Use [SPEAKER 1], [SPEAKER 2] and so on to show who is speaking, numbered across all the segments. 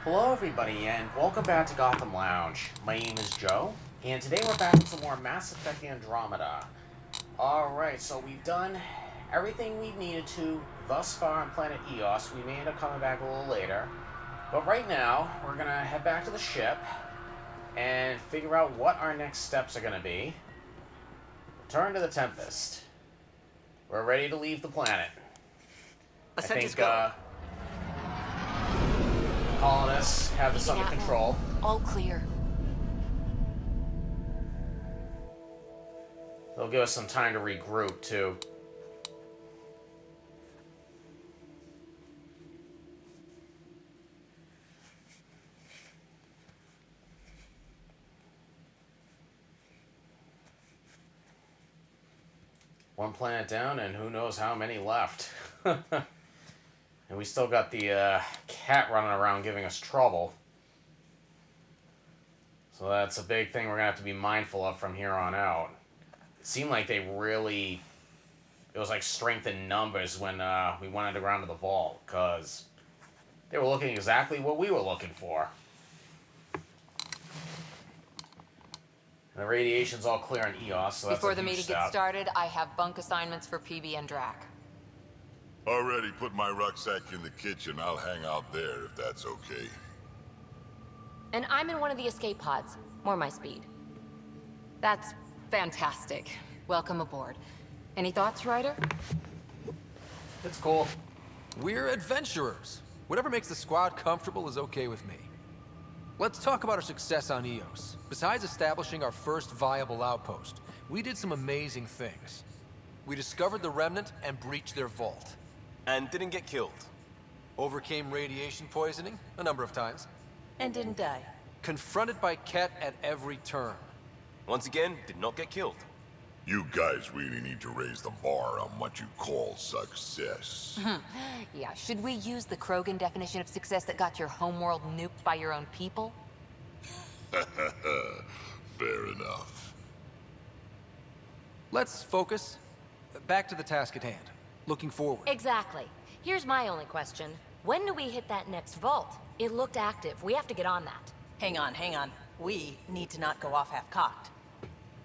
[SPEAKER 1] Hello everybody and welcome back to Gotham Lounge. My name is Joe, and today we're back with some more Mass Effect Andromeda. Alright, so we've done everything we've needed to thus far on planet Eos. We may end up coming back a little later. But right now, we're going to head back to the ship and figure out what our next steps are going to be. Return to the Tempest. We're ready to leave the planet. I think, colonists have this under control.
[SPEAKER 2] All clear.
[SPEAKER 1] They'll give us some time to regroup, too. One planet down, and who knows how many left. And we still got the cat running around giving us trouble. So that's a big thing we're going to have to be mindful of from here on out. It seemed like they really... It was like strength in numbers when we went underground to the vault, because they were looking exactly what we were looking for. And the radiation's all clear on Eos, so that's
[SPEAKER 2] Before
[SPEAKER 1] a
[SPEAKER 2] the
[SPEAKER 1] huge
[SPEAKER 2] meeting
[SPEAKER 1] step.
[SPEAKER 2] gets started, I have bunk assignments for PB and Drac.
[SPEAKER 3] Already put my rucksack in the kitchen. I'll hang out there if that's okay.
[SPEAKER 2] And I'm in one of the escape pods. More my speed. That's fantastic. Welcome aboard. Any thoughts, Ryder?
[SPEAKER 1] It's cool.
[SPEAKER 4] We're adventurers. Whatever makes the squad comfortable is okay with me. Let's talk about our success on Eos. Besides establishing our first viable outpost, we did some amazing things. We discovered the Remnant and breached their vault.
[SPEAKER 5] And didn't get killed.
[SPEAKER 4] Overcame radiation poisoning a number of times.
[SPEAKER 6] And didn't die.
[SPEAKER 4] Confronted by Ket at every turn.
[SPEAKER 5] Once again, did not get killed.
[SPEAKER 3] You guys really need to raise the bar on what you call success.
[SPEAKER 2] Yeah, should we use the Krogan definition of success that got your homeworld nuked by your own people?
[SPEAKER 3] Fair enough.
[SPEAKER 4] Let's focus. Back to the task at hand. Looking forward.
[SPEAKER 7] Exactly. Here's my only question. When do we hit that next vault? It looked active. We have to get on that.
[SPEAKER 6] Hang on. We need to not go off half-cocked.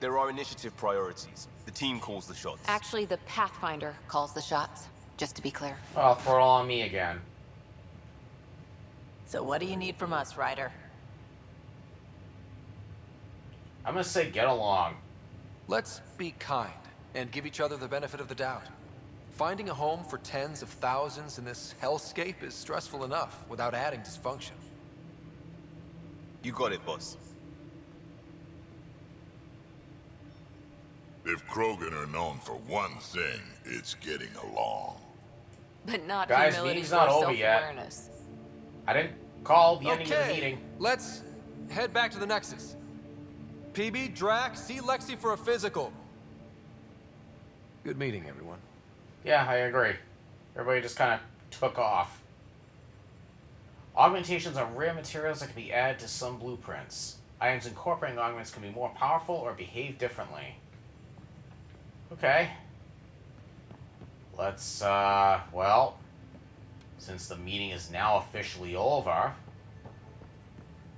[SPEAKER 5] There are initiative priorities. The team calls the shots.
[SPEAKER 2] Actually, the Pathfinder calls the shots, just to be clear.
[SPEAKER 1] I'll throw it all on me again.
[SPEAKER 6] So what do you need from us, Ryder?
[SPEAKER 1] I'm going to say get along.
[SPEAKER 4] Let's be kind and give each other the benefit of the doubt. Finding a home for tens of thousands in this hellscape is stressful enough without adding dysfunction.
[SPEAKER 5] You got it, boss.
[SPEAKER 3] If Krogan are known for one thing, it's getting along.
[SPEAKER 2] But not
[SPEAKER 1] Guys,
[SPEAKER 2] humility
[SPEAKER 1] meeting's
[SPEAKER 2] or
[SPEAKER 1] not over yet.
[SPEAKER 2] self-awareness.
[SPEAKER 1] I didn't call the ending of the meeting.
[SPEAKER 4] Let's head back to the Nexus. PB, Drac, see Lexi for a physical. Good meeting, everyone.
[SPEAKER 1] Yeah, I agree. Everybody just kind of took off. Augmentations are rare materials that can be added to some blueprints. Items incorporating augments can be more powerful or behave differently. Okay. Let's, well, since the meeting is now officially over,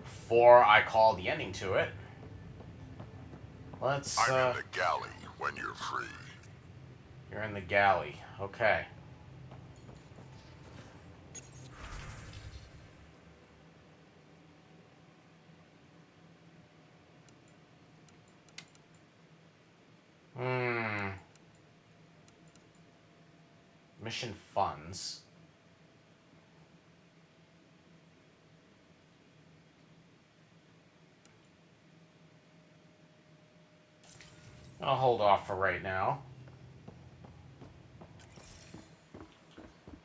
[SPEAKER 1] before I call the ending to it, let's,
[SPEAKER 3] I'm in the galley when you're free.
[SPEAKER 1] You're in the galley. Okay. Mission funds. I'll hold off for right now.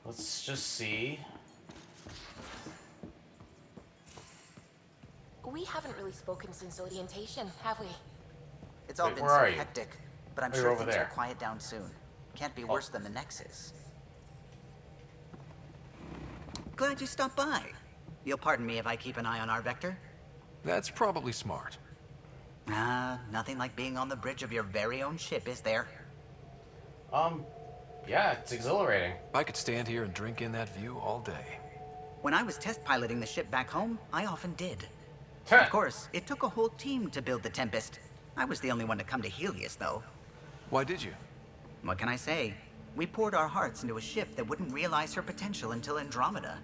[SPEAKER 1] Let's just see.
[SPEAKER 7] We haven't really spoken since orientation, have we?
[SPEAKER 8] It's all
[SPEAKER 1] Wait,
[SPEAKER 8] been
[SPEAKER 1] where
[SPEAKER 8] so
[SPEAKER 1] are you?
[SPEAKER 8] hectic, but I'm
[SPEAKER 1] Oh, you're
[SPEAKER 8] sure
[SPEAKER 1] over
[SPEAKER 8] things
[SPEAKER 1] there.
[SPEAKER 8] will quiet down soon. Can't be worse than the Nexus. Glad you stopped by. You'll pardon me if I keep an eye on our vector?
[SPEAKER 4] That's probably smart.
[SPEAKER 8] Nothing like being on the bridge of your very own ship, is there?
[SPEAKER 1] Yeah, it's exhilarating.
[SPEAKER 4] I could stand here and drink in that view all day.
[SPEAKER 8] When I was test piloting the ship back home, I often did.
[SPEAKER 1] Huh.
[SPEAKER 8] Of course, it took a whole team to build the Tempest. I was the only one to come to Helios, though.
[SPEAKER 4] Why did you?
[SPEAKER 8] What can I say? We poured our hearts into a ship that wouldn't realize her potential until Andromeda.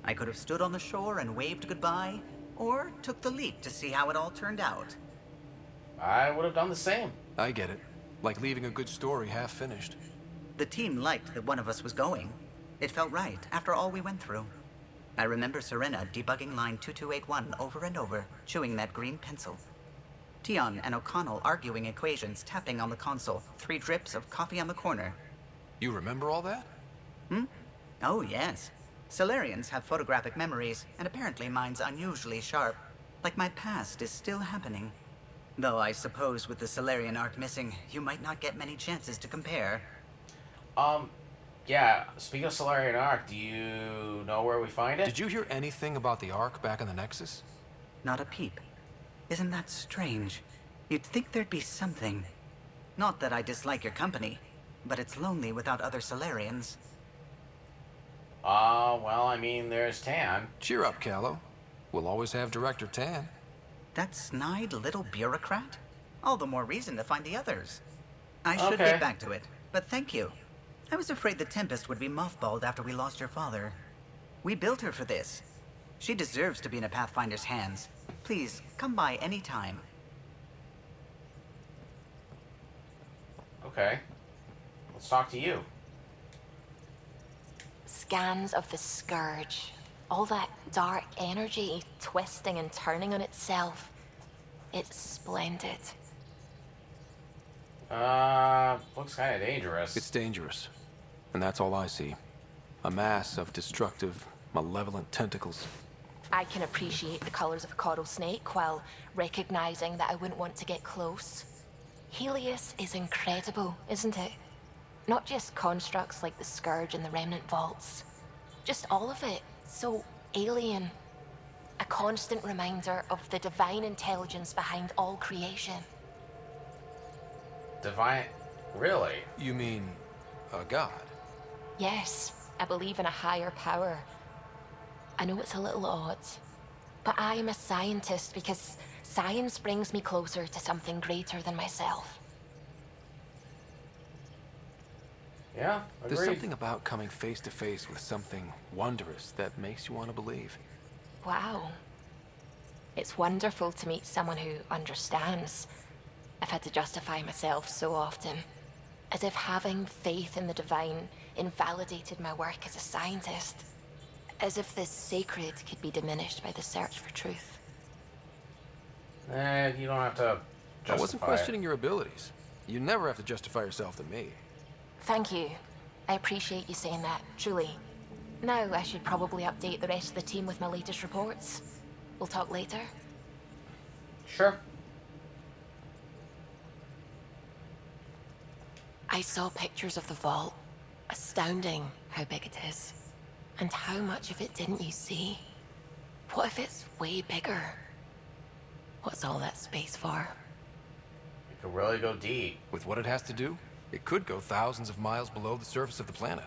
[SPEAKER 8] I could have stood on the shore and waved goodbye, or took the leap to see how it all turned out.
[SPEAKER 1] I would have done the same.
[SPEAKER 4] I get it. Like leaving a good story half finished.
[SPEAKER 8] The team liked that one of us was going. It felt right after all we went through. I remember Serena debugging line 2281 over and over, chewing that green pencil. Tion and O'Connell arguing equations, tapping on the console, 3 drips of coffee on the corner.
[SPEAKER 4] You remember all that?
[SPEAKER 8] Oh, yes. Solarians have photographic memories, and apparently mine's unusually sharp. Like my past is still happening. Though I suppose with the Solarian arc missing, you might not get many chances to compare.
[SPEAKER 1] Yeah, speaking of Solarian Arc, do you know where we find it?
[SPEAKER 4] Did you hear anything about the Ark back in the Nexus?
[SPEAKER 8] Not a peep. Isn't that strange? You'd think there'd be something. Not that I dislike your company, but it's lonely without other Solarians.
[SPEAKER 1] Well, I mean, there's Tan.
[SPEAKER 4] Cheer up, Callow. We'll always have Director Tan.
[SPEAKER 8] That snide little bureaucrat? All the more reason to find the others. I should
[SPEAKER 1] Okay.
[SPEAKER 8] get back to it, but thank you. I was afraid the Tempest would be mothballed after we lost your father. We built her for this. She deserves to be in a Pathfinder's hands. Please, come by any time.
[SPEAKER 1] Okay. Let's talk to you.
[SPEAKER 7] Scans of the Scourge. All that dark energy twisting and turning on itself. It's splendid.
[SPEAKER 1] Looks kind of dangerous.
[SPEAKER 4] It's dangerous. And that's all I see. A mass of destructive, malevolent tentacles.
[SPEAKER 7] I can appreciate the colors of a coral snake while recognizing that I wouldn't want to get close. Helios is incredible, isn't it? Not just constructs like the Scourge and the Remnant Vaults. Just all of it. So alien. A constant reminder of the divine intelligence behind all creation.
[SPEAKER 1] Divine... Really?
[SPEAKER 4] You mean a god?
[SPEAKER 7] Yes, I believe in a higher power. I know it's a little odd, but I am a scientist because science brings me closer to something greater than myself.
[SPEAKER 1] Yeah, agreed.
[SPEAKER 4] There's something about coming face to face with something wondrous that makes you want to believe.
[SPEAKER 7] Wow. It's wonderful to meet someone who understands. I've had to justify myself so often, as if having faith in the divine invalidated my work as a scientist. As if the sacred could be diminished by the search for truth.
[SPEAKER 1] You don't have to justify
[SPEAKER 4] I wasn't questioning your abilities. You never have to justify yourself to me.
[SPEAKER 7] Thank you. I appreciate you saying that, truly. Now I should probably update the rest of the team with my latest reports. We'll talk later.
[SPEAKER 1] Sure.
[SPEAKER 7] I saw pictures of the vault. Astounding how big it is. And how much of it didn't you see? What if it's way bigger? What's all that space for?
[SPEAKER 1] It could really go deep.
[SPEAKER 4] With what it has to do, it could go thousands of miles below the surface of the planet.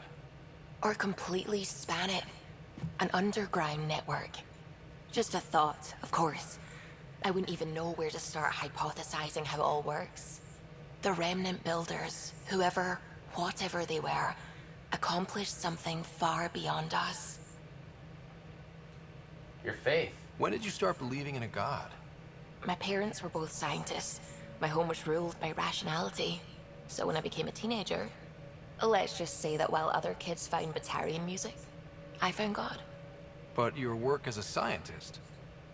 [SPEAKER 7] Or completely span it. An underground network. Just a thought, of course. I wouldn't even know where to start hypothesizing how it all works. The Remnant builders, whoever, whatever they were, accomplished something far beyond us.
[SPEAKER 1] Your faith.
[SPEAKER 4] When did you start believing in a god?
[SPEAKER 7] My parents were both scientists. My home was ruled by rationality. So when I became a teenager, let's just say that while other kids found Batarian music, I found God.
[SPEAKER 4] But your work as a scientist?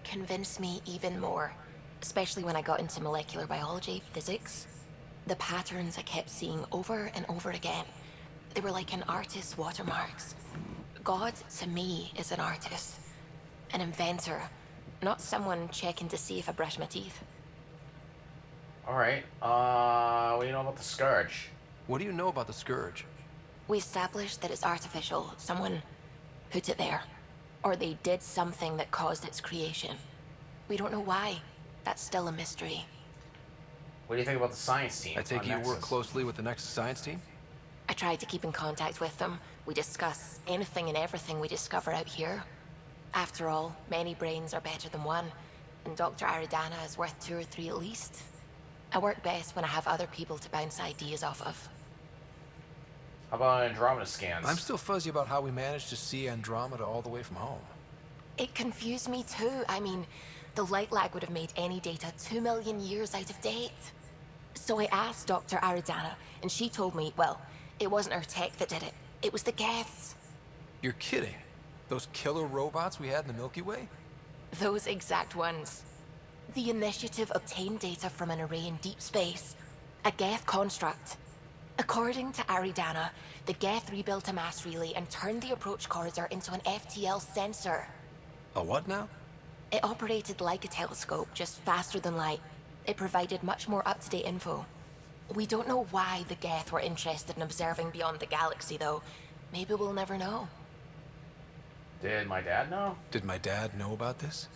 [SPEAKER 7] Convinced me even more, especially when I got into molecular biology, physics. The patterns I kept seeing over and over again, they were like an artist's watermarks. God, to me, is an artist. An inventor. Not someone checking to see if I brush my teeth.
[SPEAKER 1] Alright, what do you know about the Scourge?
[SPEAKER 4] What do you know about the Scourge?
[SPEAKER 7] We established that it's artificial. Someone put it there. Or they did something that caused its creation. We don't know why. That's still a mystery.
[SPEAKER 1] What do you think about the science team?
[SPEAKER 4] I take
[SPEAKER 1] on
[SPEAKER 4] you work
[SPEAKER 1] Nexus?
[SPEAKER 4] closely with the Nexus science team?
[SPEAKER 7] I tried to keep in contact with them. We discuss anything and everything we discover out here. After all, many brains are better than one, and Dr. Aridana is worth 2 or 3 at least. I work best when I have other people to bounce ideas off of.
[SPEAKER 1] How about Andromeda scans?
[SPEAKER 4] I'm still fuzzy about how we managed to see Andromeda all the way from home.
[SPEAKER 7] It confused me too. I mean, the light lag would have made any data 2 million years out of date. So I asked Dr. Aridana, and she told me, well, it wasn't her tech that did it. It was the Geths.
[SPEAKER 4] You're kidding. Those killer robots we had in the Milky Way?
[SPEAKER 7] Those exact ones. The Initiative obtained data from an array in deep space, a Geth construct. According to Aridana, the Geth rebuilt a mass relay and turned the approach corridor into an FTL sensor.
[SPEAKER 4] A what now?
[SPEAKER 7] It operated like a telescope, just faster than light. It provided much more up-to-date info. We don't know why the Geth were interested in observing beyond the galaxy, though. Maybe we'll never know.
[SPEAKER 1] Did my dad know?
[SPEAKER 4] Did my dad know about this?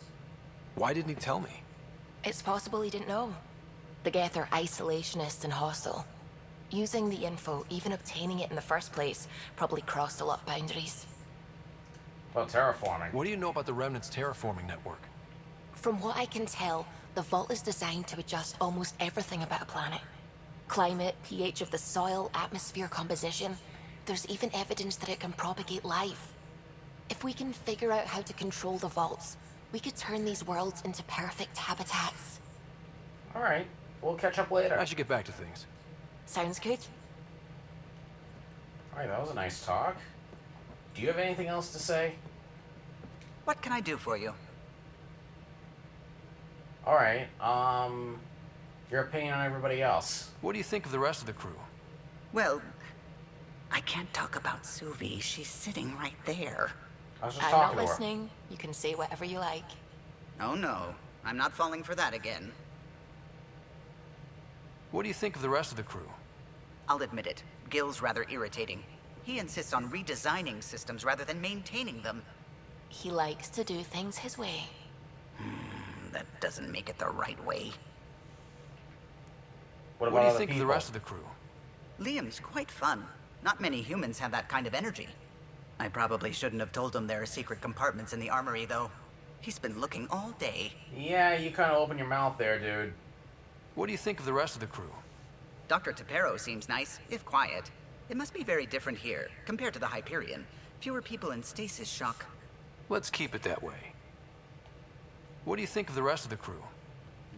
[SPEAKER 4] Why didn't he tell me?
[SPEAKER 7] It's possible he didn't know. The Geth are isolationist and hostile. Using the info, even obtaining it in the first place, probably crossed a lot of boundaries.
[SPEAKER 1] About terraforming.
[SPEAKER 4] What do you know about the Remnant's terraforming network?
[SPEAKER 7] From what I can tell, the vault is designed to adjust almost everything about a planet. Climate, pH of the soil, atmosphere composition. There's even evidence that it can propagate life. If we can figure out how to control the vaults, we could turn these worlds into perfect habitats.
[SPEAKER 1] Alright, we'll catch up later.
[SPEAKER 4] I should get back to things.
[SPEAKER 7] Sounds good?
[SPEAKER 1] Alright, that was a nice talk. Do you have anything else to say?
[SPEAKER 8] What can I do for you?
[SPEAKER 1] Alright, your opinion on everybody else.
[SPEAKER 4] What do you think of the rest of the crew?
[SPEAKER 8] Well, I can't talk about Suvi. She's sitting right there.
[SPEAKER 1] I was just
[SPEAKER 7] I'm
[SPEAKER 1] talking
[SPEAKER 7] not
[SPEAKER 1] to her.
[SPEAKER 7] listening. You can say whatever you like.
[SPEAKER 8] Oh no, I'm not falling for that again.
[SPEAKER 4] What do you think of the rest of the crew?
[SPEAKER 8] I'll admit it, Gil's rather irritating. He insists on redesigning systems rather than maintaining them.
[SPEAKER 7] He likes to do things his way.
[SPEAKER 8] That doesn't make it the right way.
[SPEAKER 1] What about
[SPEAKER 4] What do you
[SPEAKER 1] other
[SPEAKER 4] think of the
[SPEAKER 1] people?
[SPEAKER 4] rest of the crew?
[SPEAKER 8] Liam's quite fun. Not many humans have that kind of energy. I probably shouldn't have told him there are secret compartments in the armory, though. He's been looking all day.
[SPEAKER 1] Yeah, you kind of opened your mouth there, dude.
[SPEAKER 4] What do you think of the rest of the crew?
[SPEAKER 8] Dr. Tapero seems nice, if quiet. It must be very different here, compared to the Hyperion. Fewer people in stasis shock.
[SPEAKER 4] Let's keep it that way. What do you think of the rest of the crew?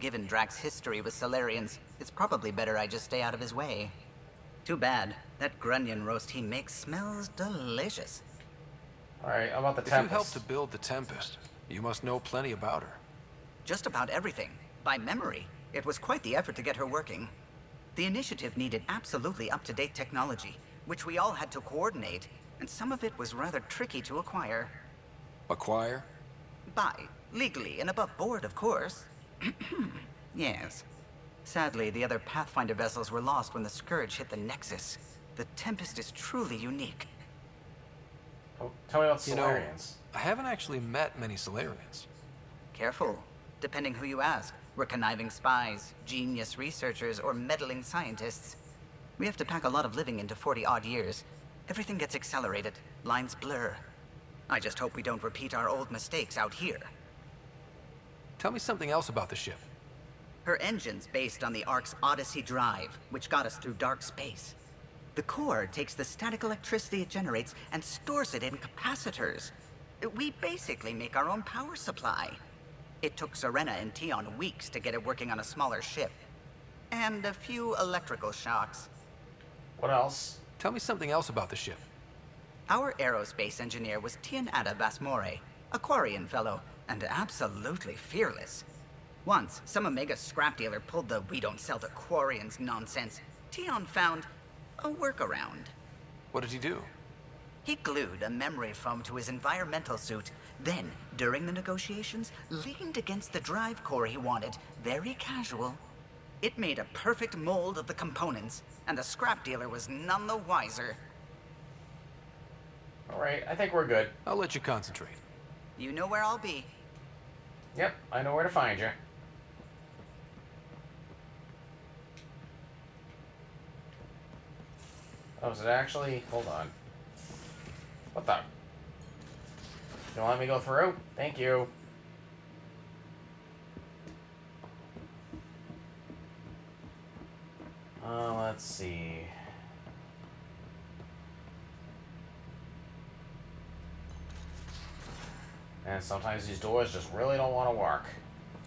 [SPEAKER 8] Given Drax's history with Solarians, it's probably better I just stay out of his way. Too bad. That grunion roast he makes smells delicious.
[SPEAKER 1] Alright, how about the
[SPEAKER 4] If
[SPEAKER 1] Tempest?
[SPEAKER 4] you helped to build the Tempest, you must know plenty about her.
[SPEAKER 8] Just about everything. By memory. It was quite the effort to get her working. The initiative needed absolutely up-to-date technology, which we all had to coordinate, and some of it was rather tricky to acquire.
[SPEAKER 4] Acquire?
[SPEAKER 8] Buy. Legally and above board, of course. Yes. Sadly, the other Pathfinder vessels were lost when the Scourge hit the Nexus. The Tempest is truly unique.
[SPEAKER 1] Oh, tell me about
[SPEAKER 4] You know,
[SPEAKER 1] Solarians.
[SPEAKER 4] I haven't actually met many Solarians.
[SPEAKER 8] Careful. Depending who you ask. We're conniving spies, genius researchers, or meddling scientists. We have to pack a lot of living into 40-odd years. Everything gets accelerated. Lines blur. I just hope we don't repeat our old mistakes out here.
[SPEAKER 4] Tell me something else about the ship.
[SPEAKER 8] Her engine's based on the Ark's Odyssey drive, which got us through dark space. The core takes the static electricity it generates and stores it in capacitors. We basically make our own power supply. It took Serena and Tion weeks to get it working on a smaller ship. And a few electrical shocks.
[SPEAKER 1] What else?
[SPEAKER 4] Tell me something else about the ship.
[SPEAKER 8] Our aerospace engineer was Tianada Vasmore, a Quarian fellow, and absolutely fearless. Once, some Omega scrap dealer pulled the "we don't sell to Quarians" nonsense. Tion found a workaround.
[SPEAKER 4] What did he do?
[SPEAKER 8] He glued a memory foam to his environmental suit, then, during the negotiations, leaned against the drive core he wanted, very casual. It made a perfect mold of the components, and the scrap dealer was none the wiser.
[SPEAKER 1] Alright, I think we're good.
[SPEAKER 4] I'll let you concentrate.
[SPEAKER 8] You know where I'll be.
[SPEAKER 1] Yep, I know where to find you. Oh, is it actually? Hold on. What the? Don't let me go through? Thank you. Let's see. And sometimes these doors just really don't want to work.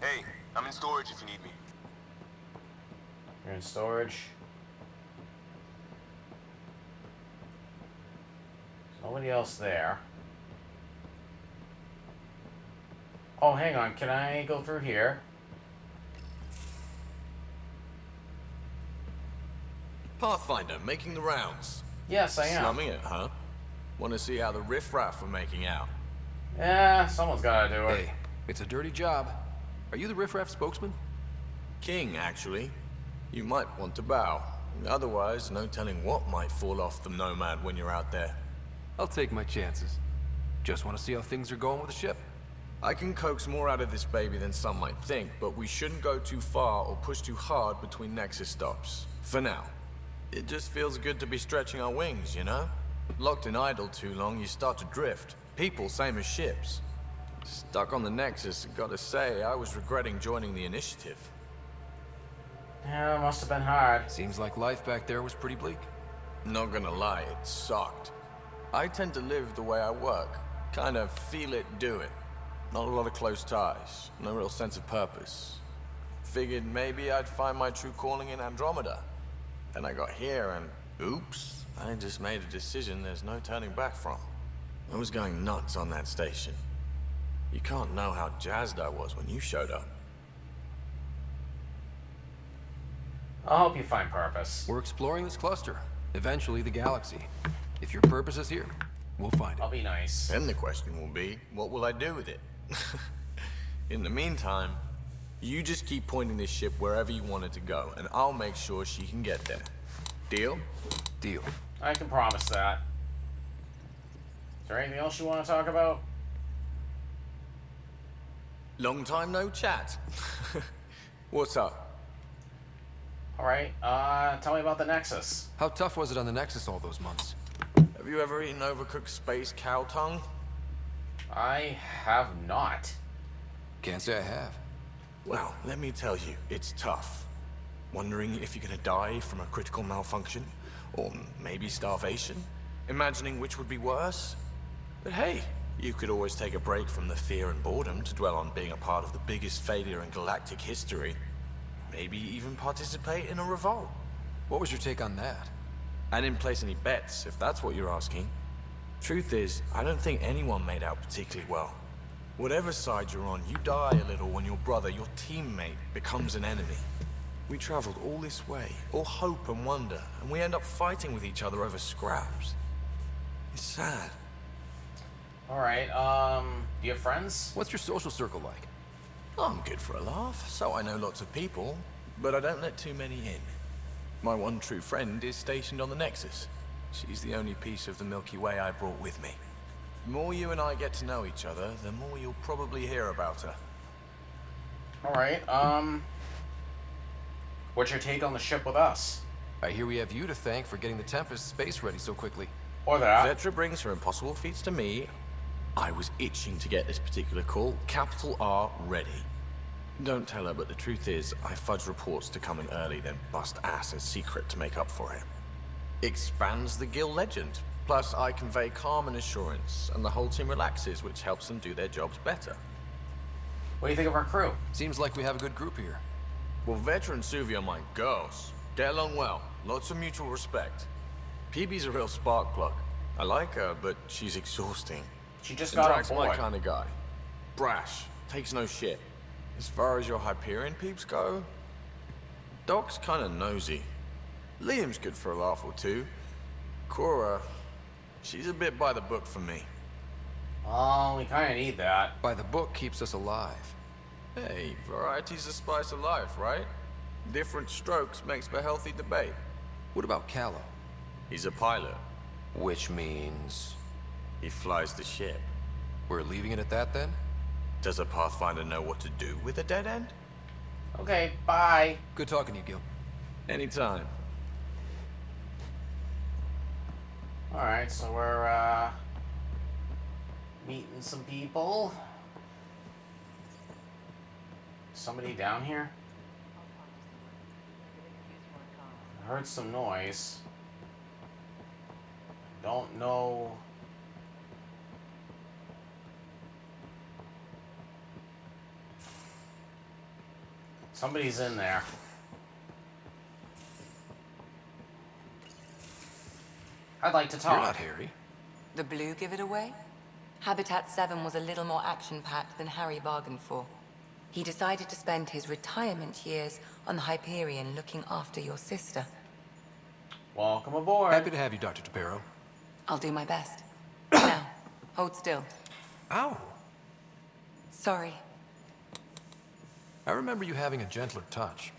[SPEAKER 5] Hey, I'm in storage if you need me.
[SPEAKER 1] You're in storage. There's nobody else there. Oh, hang on. Can I go through here?
[SPEAKER 9] Pathfinder, making the rounds.
[SPEAKER 1] Yes, I am.
[SPEAKER 9] Slumming it, huh? Want to see how the riffraff are making out?
[SPEAKER 1] Yeah, someone's gotta do it.
[SPEAKER 4] Hey, it's a dirty job. Are you the riffraff spokesman?
[SPEAKER 9] King, actually. You might want to bow. Otherwise, no telling what might fall off the Nomad when you're out there.
[SPEAKER 4] I'll take my chances. Just want to see how things are going with the ship.
[SPEAKER 9] I can coax more out of this baby than some might think, but we shouldn't go too far or push too hard between Nexus stops. For now. It just feels good to be stretching our wings, you know? Locked in idle too long, you start to drift. People, same as ships. Stuck on the Nexus, gotta say, I was regretting joining the initiative.
[SPEAKER 1] Yeah, it must have been hard.
[SPEAKER 4] Seems like life back there was pretty bleak.
[SPEAKER 9] Not gonna lie, it sucked. I tend to live the way I work. Kind of feel it, do it. Not a lot of close ties, no real sense of purpose. Figured maybe I'd find my true calling in Andromeda. Then I got here and, oops, I just made a decision there's no turning back from. I was going nuts on that station. You can't know how jazzed I was when you showed up.
[SPEAKER 1] I hope you find purpose.
[SPEAKER 4] We're exploring this cluster, eventually the galaxy. If your purpose is here, we'll find
[SPEAKER 1] I'll
[SPEAKER 4] it.
[SPEAKER 1] be nice.
[SPEAKER 9] Then the question will be, what will I do with it? In the meantime, you just keep pointing this ship wherever you want it to go, and I'll make sure she can get there. Deal?
[SPEAKER 4] Deal.
[SPEAKER 1] I can promise that. Is there anything else you want to talk about?
[SPEAKER 9] Long time no chat. What's up?
[SPEAKER 1] Alright, tell me about the Nexus.
[SPEAKER 4] How tough was it on the Nexus all those months?
[SPEAKER 9] Have you ever eaten overcooked space cow tongue?
[SPEAKER 1] I have not.
[SPEAKER 4] Can't say I have.
[SPEAKER 9] Well, let me tell you, it's tough. Wondering if you're gonna die from a critical malfunction? Or maybe starvation? Imagining which would be worse? But hey, you could always take a break from the fear and boredom to dwell on being a part of the biggest failure in galactic history. Maybe even participate in a revolt.
[SPEAKER 4] What was your take on that?
[SPEAKER 9] I didn't place any bets, if that's what you're asking. Truth is, I don't think anyone made out particularly well. Whatever side you're on, you die a little when your brother, your teammate, becomes an enemy. We traveled all this way, all hope and wonder, and we end up fighting with each other over scraps. It's sad.
[SPEAKER 1] Alright, do you have friends?
[SPEAKER 4] What's your social circle like?
[SPEAKER 9] I'm good for a laugh, so I know lots of people, but I don't let too many in. My one true friend is stationed on the Nexus. She's the only piece of the Milky Way I brought with me. The more you and I get to know each other, the more you'll probably hear about her.
[SPEAKER 1] Alright, what's your take on the ship with us?
[SPEAKER 4] I hear we have you to thank for getting the Tempest space ready so quickly.
[SPEAKER 1] Or that.
[SPEAKER 9] Vetra brings her impossible feats to me. I was itching to get this particular call. Capital R ready. Don't tell her, but the truth is, I fudge reports to come in early, then bust ass in secret to make up for it. Expands the guild legend. Plus, I convey calm and assurance, and the whole team relaxes, which helps them do their jobs better.
[SPEAKER 1] What do you think of our crew?
[SPEAKER 4] Seems like we have a good group here.
[SPEAKER 9] Well, Vetra and Suvi are my girls. Get along well. Lots of mutual respect. PB's a real spark plug. I like her, but she's exhausting.
[SPEAKER 1] She just got on
[SPEAKER 9] Drax my
[SPEAKER 1] board.
[SPEAKER 9] kind of guy. Brash. Takes no shit. As far as your Hyperion peeps go, Doc's kind of nosy. Liam's good for a laugh or two. Cora, she's a bit by the book for me.
[SPEAKER 1] Oh, we kind of need that.
[SPEAKER 4] By the book keeps us alive.
[SPEAKER 9] Hey, variety's the spice of life, right? Different strokes makes for healthy debate.
[SPEAKER 4] What about Callow?
[SPEAKER 9] He's a pilot.
[SPEAKER 4] Which means...
[SPEAKER 9] He flies the ship.
[SPEAKER 4] we're leaving it at that then?
[SPEAKER 9] Does a Pathfinder know what to do with a dead end?
[SPEAKER 1] Okay, bye.
[SPEAKER 4] Good talking to you, Gil.
[SPEAKER 9] Anytime.
[SPEAKER 1] Alright, so we're Meeting some people. Somebody down here? I heard some noise. Don't know. Somebody's in there. I'd like to talk.
[SPEAKER 4] You're not Harry.
[SPEAKER 2] The blue give it away? Habitat 7 was a little more action-packed than Harry bargained for. He decided to spend his retirement years on the Hyperion looking after your sister.
[SPEAKER 1] Welcome aboard.
[SPEAKER 4] Happy to have you, Dr. Tapero.
[SPEAKER 2] I'll do my best. Now, hold still.
[SPEAKER 4] Ow.
[SPEAKER 2] Sorry.
[SPEAKER 4] I remember you having a gentler touch.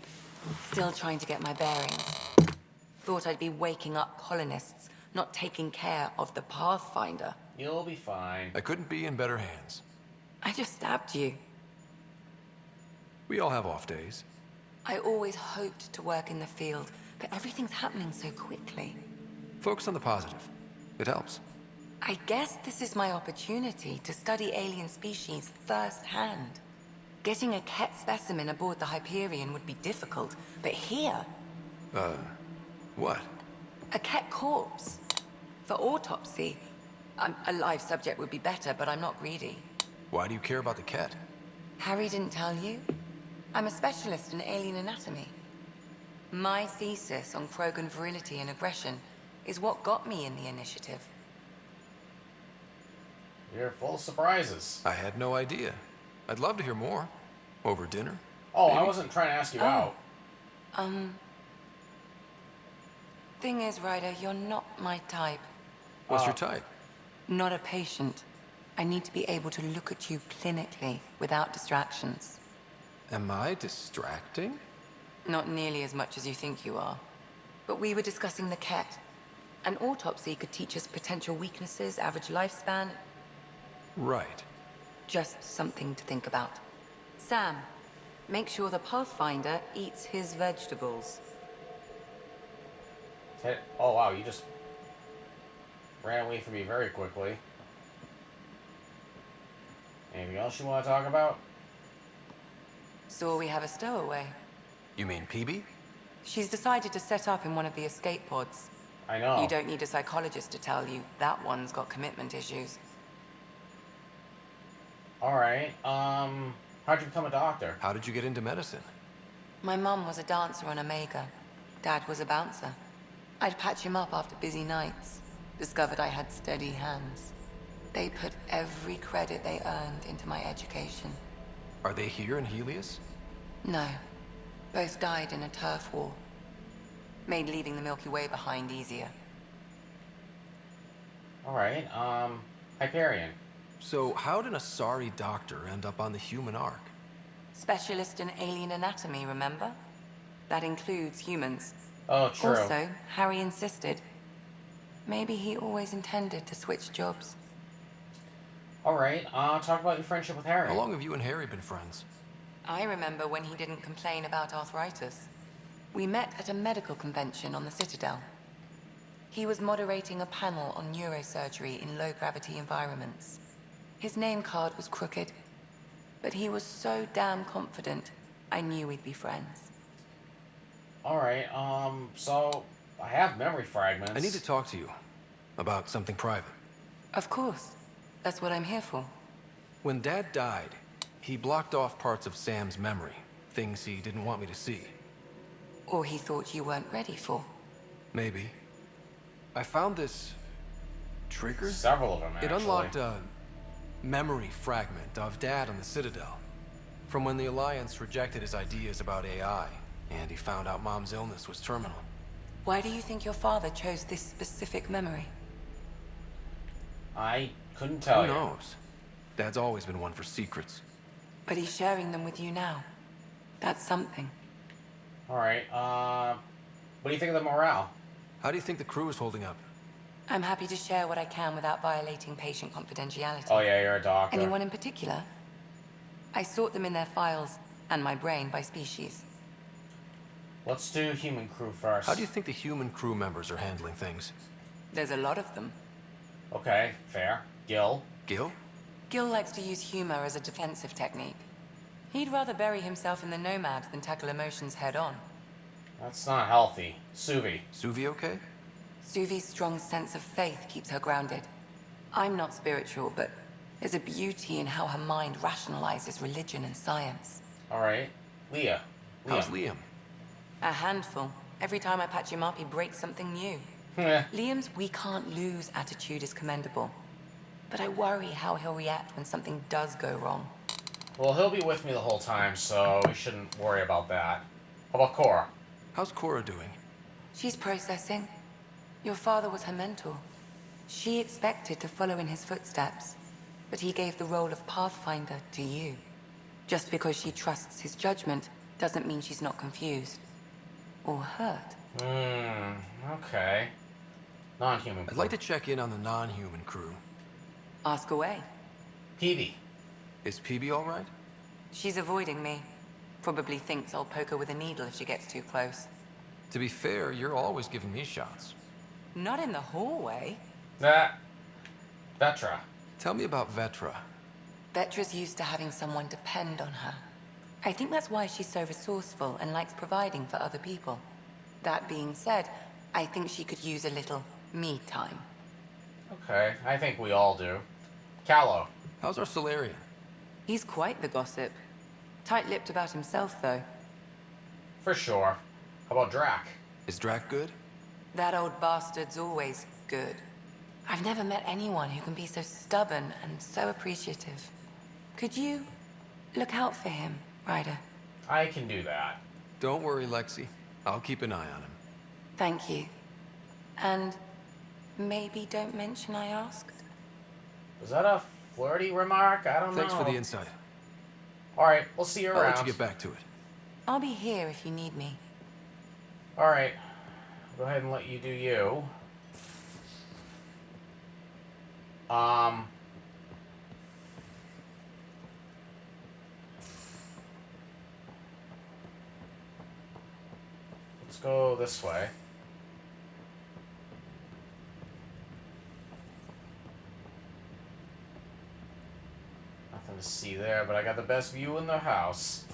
[SPEAKER 2] Still trying to get my bearings. Thought I'd be waking up colonists, not taking care of the Pathfinder.
[SPEAKER 1] You'll be fine.
[SPEAKER 4] I couldn't be in better hands.
[SPEAKER 2] I just stabbed you.
[SPEAKER 4] We all have off days.
[SPEAKER 2] I always hoped to work in the field, but everything's happening so quickly.
[SPEAKER 4] Focus on the positive. It helps.
[SPEAKER 2] I guess this is my opportunity to study alien species firsthand. Getting a Ket specimen aboard the Hyperion would be difficult, but here...
[SPEAKER 4] What?
[SPEAKER 2] A Ket corpse. For autopsy. A live subject would be better, but I'm not greedy.
[SPEAKER 4] Why do you care about the cat?
[SPEAKER 2] Harry didn't tell you? I'm a specialist in alien anatomy. My thesis on Krogan virility and aggression is what got me in the initiative.
[SPEAKER 1] You're full of surprises.
[SPEAKER 4] I had no idea. I'd love to hear more. Over dinner?
[SPEAKER 1] Oh,
[SPEAKER 4] maybe?
[SPEAKER 1] I wasn't trying to ask you out.
[SPEAKER 2] Thing is, Ryder, you're not my type.
[SPEAKER 4] What's your type?
[SPEAKER 2] Not a patient. I need to be able to look at you clinically without distractions.
[SPEAKER 4] Am I distracting?
[SPEAKER 2] Not nearly as much as you think you are. But we were discussing the Ket. An autopsy could teach us potential weaknesses, average lifespan.
[SPEAKER 4] Right.
[SPEAKER 2] Just something to think about. Sam, make sure the Pathfinder eats his vegetables.
[SPEAKER 1] Oh, wow, you just ran away from me very quickly. Anything else you want to talk about?
[SPEAKER 2] So we have a stowaway.
[SPEAKER 4] You mean PB?
[SPEAKER 2] She's decided to set up in one of the escape pods.
[SPEAKER 1] I know.
[SPEAKER 2] You don't need a psychologist to tell you that one's got commitment issues.
[SPEAKER 1] Alright, how'd you become a doctor?
[SPEAKER 4] How did you get into medicine?
[SPEAKER 2] My mum was a dancer on Omega. Dad was a bouncer. I'd patch him up after busy nights. Discovered I had steady hands. They put every credit they earned into my education.
[SPEAKER 4] Are they here in Helios?
[SPEAKER 2] No. Both died in a turf war. Made leaving the Milky Way behind easier.
[SPEAKER 1] Alright, Hyperion.
[SPEAKER 4] So how did a sorry doctor end up on the human ark?
[SPEAKER 2] Specialist in alien anatomy, remember? That includes humans.
[SPEAKER 1] Oh, true.
[SPEAKER 2] Also, Harry insisted. Maybe he always intended to switch jobs.
[SPEAKER 1] Alright, talk about your friendship with Harry.
[SPEAKER 4] How long have you and Harry been friends?
[SPEAKER 2] I remember when he didn't complain about arthritis. We met at a medical convention on the Citadel. He was moderating a panel on neurosurgery in low-gravity environments. His name card was crooked, but he was so damn confident, I knew we'd be friends.
[SPEAKER 1] Alright, so I have memory fragments.
[SPEAKER 4] I need to talk to you about something private.
[SPEAKER 2] Of course. That's what I'm here for.
[SPEAKER 4] When Dad died, he blocked off parts of Sam's memory, things he didn't want me to see.
[SPEAKER 2] Or he thought you weren't ready for.
[SPEAKER 4] Maybe. I found this trigger.
[SPEAKER 1] Several of them, actually.
[SPEAKER 4] It unlocked a memory fragment of Dad on the Citadel. From when the Alliance rejected his ideas about AI, and he found out Mom's illness was terminal.
[SPEAKER 2] Why do you think your father chose this specific memory?
[SPEAKER 1] I couldn't tell
[SPEAKER 4] Who
[SPEAKER 1] you.
[SPEAKER 4] knows? Dad's always been one for secrets.
[SPEAKER 2] But he's sharing them with you now. That's something.
[SPEAKER 1] Alright, what do you think of the morale?
[SPEAKER 4] How do you think the crew is holding up?
[SPEAKER 2] I'm happy to share what I can without violating patient confidentiality.
[SPEAKER 1] Oh yeah, you're a doctor.
[SPEAKER 2] Anyone in particular? I sort them in their files, and my brain by species.
[SPEAKER 1] Let's do human crew first.
[SPEAKER 4] How do you think the human crew members are handling things?
[SPEAKER 2] There's a lot of them.
[SPEAKER 1] Okay, fair. Gil?
[SPEAKER 4] Gil?
[SPEAKER 2] Gil likes to use humor as a defensive technique. He'd rather bury himself in the Nomad than tackle emotions head-on.
[SPEAKER 1] That's not healthy. Suvi.
[SPEAKER 4] Suvi okay?
[SPEAKER 2] Suvi's strong sense of faith keeps her grounded. I'm not spiritual, but there's a beauty in how her mind rationalizes religion and science.
[SPEAKER 1] Alright. Leah.
[SPEAKER 4] How's Liam?
[SPEAKER 2] A handful. Every time I patch him up, he breaks something new. Liam's we can't lose attitude is commendable. But I worry how he'll react when something does go wrong.
[SPEAKER 1] Well, he'll be with me the whole time, so we shouldn't worry about that. How about Cora?
[SPEAKER 4] How's Cora doing?
[SPEAKER 2] She's processing. Your father was her mentor. She expected to follow in his footsteps, but he gave the role of Pathfinder to you. Just because she trusts his judgment doesn't mean she's not confused. Or hurt.
[SPEAKER 1] Okay. Non-human crew.
[SPEAKER 4] I'd like to check in on the non-human crew.
[SPEAKER 2] Ask away.
[SPEAKER 1] Peavy.
[SPEAKER 4] Is Peavy all right?
[SPEAKER 2] She's avoiding me. Probably thinks I'll poke her with a needle if she gets too close.
[SPEAKER 4] To be fair, you're always giving me shots.
[SPEAKER 2] Not in the hallway.
[SPEAKER 1] Vetra.
[SPEAKER 4] Tell me about Vetra.
[SPEAKER 2] Vetra's used to having someone depend on her. I think that's why she's so resourceful and likes providing for other people. That being said, I think she could use a little me time.
[SPEAKER 1] Okay, I think we all do. Callow.
[SPEAKER 4] How's our Solarian?
[SPEAKER 2] He's quite the gossip. Tight-lipped about himself, though.
[SPEAKER 1] For sure. How about Drac?
[SPEAKER 4] Is Drac good?
[SPEAKER 2] That old bastard's always good. I've never met anyone who can be so stubborn and so appreciative. Could you look out for him, Ryder?
[SPEAKER 1] I can do that.
[SPEAKER 4] Don't worry, Lexi. I'll keep an eye on him.
[SPEAKER 2] Thank you. And maybe don't mention I asked?
[SPEAKER 1] Was that a flirty remark? I don't know.
[SPEAKER 4] Thanks for the insight.
[SPEAKER 1] Alright, we'll see you
[SPEAKER 4] I'll
[SPEAKER 1] around.
[SPEAKER 4] let you get back to it.
[SPEAKER 2] I'll be here if you need me.
[SPEAKER 1] Alright. Go ahead and let you do you. Let's go this way. Nothing to see there, but I got the best view in the house.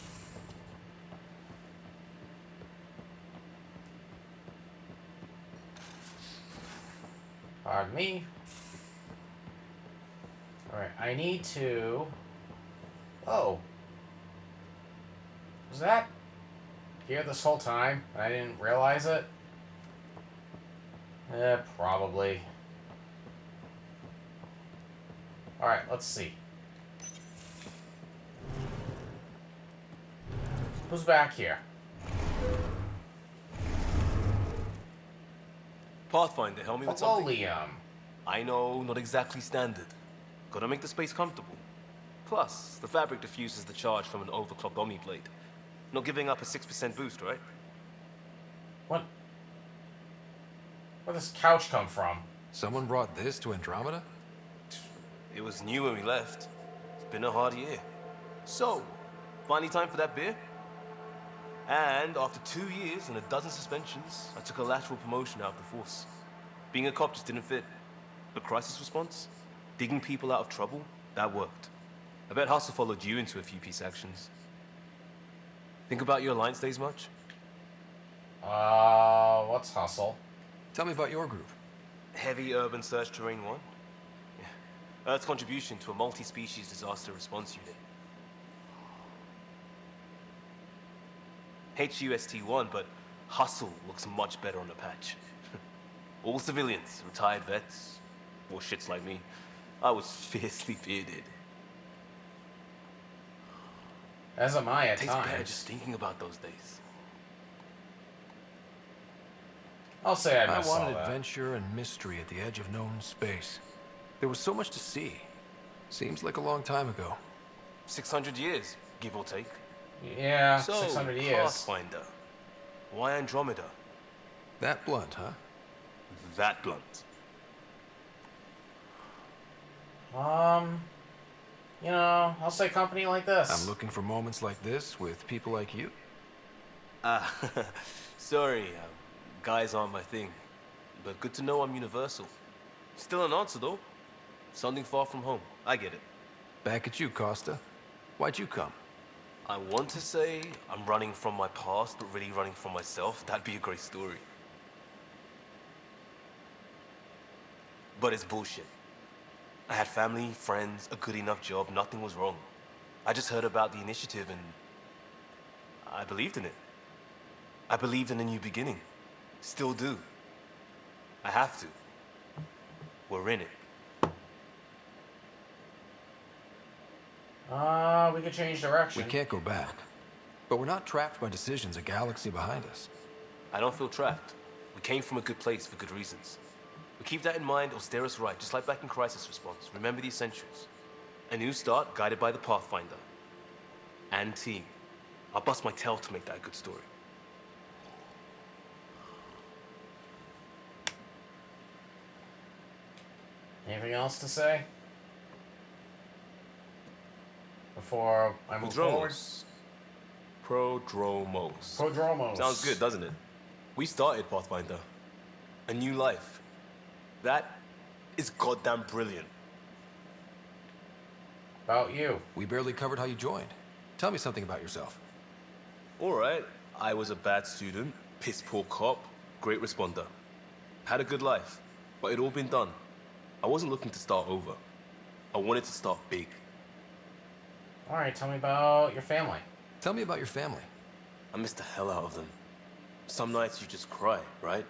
[SPEAKER 1] Pardon me. Alright, I need to... Oh. Was that here this whole time? I didn't realize it? Probably. Alright, let's see. Who's back here?
[SPEAKER 5] Pathfinder, help me with
[SPEAKER 1] Hello,
[SPEAKER 5] something.
[SPEAKER 1] Liam.
[SPEAKER 5] I know, not exactly standard. Gotta make the space comfortable. Plus, the fabric diffuses the charge from an overclocked Omni blade. Not giving up a 6% boost, right?
[SPEAKER 1] What? Where'd this couch come from?
[SPEAKER 4] Someone brought this to Andromeda?
[SPEAKER 5] It was new when we left. It's been a hard year. So, finally time for that beer? And after 2 years and a dozen suspensions, I took a lateral promotion out of the force. Being a cop just didn't fit. The crisis response? Digging people out of trouble? That worked. I bet Hustle followed you into a few peace actions. Think about your Alliance days much?
[SPEAKER 1] What's Hustle?
[SPEAKER 4] Tell me about your group.
[SPEAKER 5] Heavy Urban Search Terrain 1? Yeah. Earth's contribution to a multi-species disaster response unit. HUST-1, but Hustle looks much better on the patch. All civilians, retired vets, or shits like me. I was fiercely bearded.
[SPEAKER 1] As am I at
[SPEAKER 5] Tastes better
[SPEAKER 1] times.
[SPEAKER 5] just thinking about those days.
[SPEAKER 1] I'll say I
[SPEAKER 4] I
[SPEAKER 1] miss all
[SPEAKER 4] wanted
[SPEAKER 1] that.
[SPEAKER 4] adventure and mystery at the edge of known space. There was so much to see. Seems like a long time ago.
[SPEAKER 5] 600 years, give or take.
[SPEAKER 1] Yeah,
[SPEAKER 5] So,
[SPEAKER 1] 600 years.
[SPEAKER 5] Pathfinder. Why Andromeda?
[SPEAKER 4] That blunt, huh?
[SPEAKER 5] That blunt.
[SPEAKER 1] You know, I'll say company like this.
[SPEAKER 4] I'm looking for moments like this with people like you.
[SPEAKER 5] Sorry, guys aren't my thing. But good to know I'm universal. Still an answer, though. Something far from home. I get it.
[SPEAKER 4] Back at you, Costa. Why'd you come?
[SPEAKER 5] I want to say I'm running from my past, but really running from myself. That'd be a great story. But it's bullshit. I had family, friends, a good enough job, nothing was wrong. I just heard about the initiative and I believed in it. I believed in a new beginning. Still do. I have to. We're in it.
[SPEAKER 1] We could change direction.
[SPEAKER 4] We can't go back. But we're not trapped by decisions a galaxy behind us.
[SPEAKER 5] I don't feel trapped. We came from a good place for good reasons. We keep that in mind, it'll steer us right, just like back in Crisis Response. Remember the essentials. A new start, guided by the Pathfinder. And team. I'll bust my tail to make that a good story.
[SPEAKER 1] Anything else to say? Before I move forward?
[SPEAKER 5] Prodromos.
[SPEAKER 1] Prodromos.
[SPEAKER 5] Sounds good, doesn't it? We started Pathfinder. A new life. That is goddamn brilliant.
[SPEAKER 1] About you.
[SPEAKER 4] We barely covered how you joined. Tell me something about yourself.
[SPEAKER 5] Alright, I was a bad student, piss poor cop, great responder. Had a good life, but it'd all been done. I wasn't looking to start over. I wanted to start big.
[SPEAKER 1] Alright, tell me about your family.
[SPEAKER 4] Tell me about your family.
[SPEAKER 5] I miss the hell out of them. Some nights you just cry, right?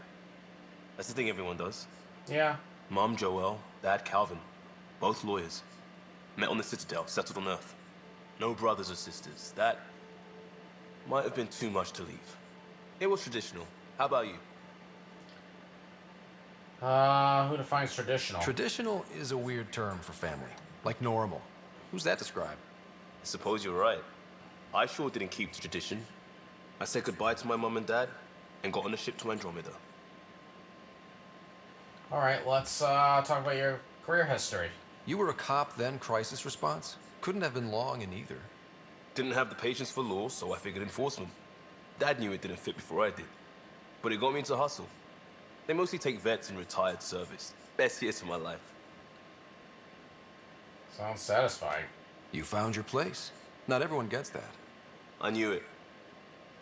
[SPEAKER 5] That's the thing everyone does.
[SPEAKER 1] Yeah.
[SPEAKER 5] Mom Joelle, Dad Calvin, both lawyers. Met on the Citadel, settled on Earth. No brothers or sisters. That might have been too much to leave. It was traditional. How about you?
[SPEAKER 1] Who defines traditional?
[SPEAKER 4] Traditional is a weird term for family. Like normal. Who's that describe?
[SPEAKER 5] I suppose you're right. I sure didn't keep the tradition. I said goodbye to my mom and dad and got on a ship to Andromeda.
[SPEAKER 1] Alright, let's talk about your career history.
[SPEAKER 4] You were a cop, then crisis response? Couldn't have been long in either.
[SPEAKER 5] Didn't have the patience for law, so I figured enforcement. Dad knew it didn't fit before I did. But it got me into hustle. They mostly take vets in retired service. Best years of my life.
[SPEAKER 1] Sounds satisfying.
[SPEAKER 4] You found your place. Not everyone gets that.
[SPEAKER 5] I knew it.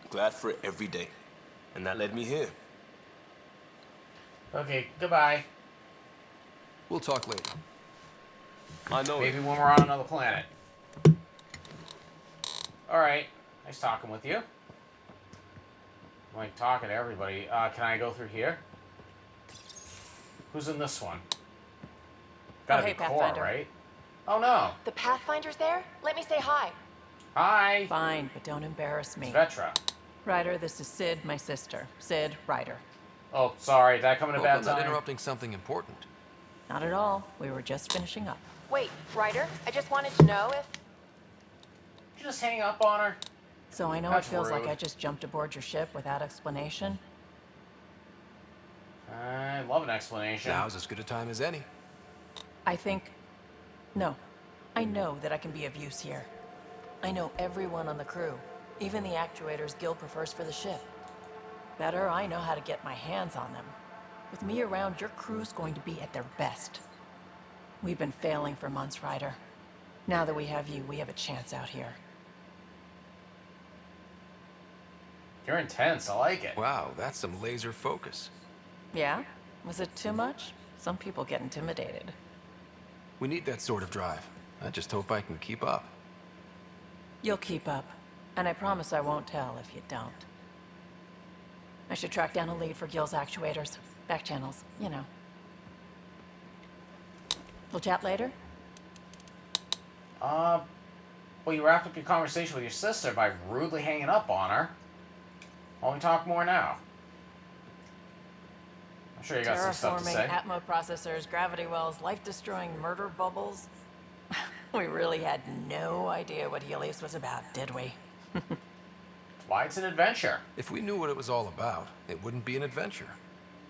[SPEAKER 5] Glad for it every day. And that led me here.
[SPEAKER 1] Okay, goodbye.
[SPEAKER 4] We'll talk later.
[SPEAKER 5] I know
[SPEAKER 1] Maybe
[SPEAKER 5] it.
[SPEAKER 1] when we're on another planet. Alright, nice talking with you. I'm like talking to everybody. Can I go through here? Who's in this one? Gotta
[SPEAKER 6] Oh, hey,
[SPEAKER 1] be Core,
[SPEAKER 6] Pathfinder.
[SPEAKER 1] right? Oh no.
[SPEAKER 7] The Pathfinder's there? Let me say hi.
[SPEAKER 1] Hi.
[SPEAKER 6] Fine, but don't embarrass me.
[SPEAKER 1] It's Vetra.
[SPEAKER 6] Ryder, this is Sid, my sister. Sid Ryder.
[SPEAKER 1] Oh, sorry. Did I come in a
[SPEAKER 4] Hope
[SPEAKER 1] bad
[SPEAKER 4] I'm not
[SPEAKER 1] time?
[SPEAKER 4] interrupting something important.
[SPEAKER 6] Not at all. We were just finishing up.
[SPEAKER 7] Wait, Ryder, I just wanted to know if...
[SPEAKER 1] Did you just hang up on her?
[SPEAKER 6] So I know
[SPEAKER 1] That's
[SPEAKER 6] it feels like
[SPEAKER 1] rude.
[SPEAKER 6] I just jumped aboard your ship without explanation.
[SPEAKER 1] I love an explanation.
[SPEAKER 4] Now's as good a time as any.
[SPEAKER 6] I think... No. I know that I can be of use here. I know everyone on the crew. Even the actuators Gil prefers for the ship. Better, I know how to get my hands on them. With me around, your crew's going to be at their best. We've been failing for months, Ryder. Now that we have you, we have a chance out here.
[SPEAKER 1] You're intense. I like it.
[SPEAKER 4] Wow, that's some laser focus.
[SPEAKER 6] Yeah? Was it too much? Some people get intimidated.
[SPEAKER 4] We need that sort of drive. I just hope I can keep up.
[SPEAKER 6] You'll keep up. And I promise I won't tell if you don't. I should track down a lead for Gil's actuators. Back channels, you know. We'll chat later?
[SPEAKER 1] Well, you wrapped up your conversation with your sister by rudely hanging up on her. Why don't we talk more now? I'm sure you got some stuff to
[SPEAKER 6] Terraforming,
[SPEAKER 1] say.
[SPEAKER 6] Atmo processors, gravity wells, life-destroying murder bubbles. We really had no idea what Helios was about, did we?
[SPEAKER 1] That's why it's an adventure.
[SPEAKER 4] If we knew what it was all about, it wouldn't be an adventure.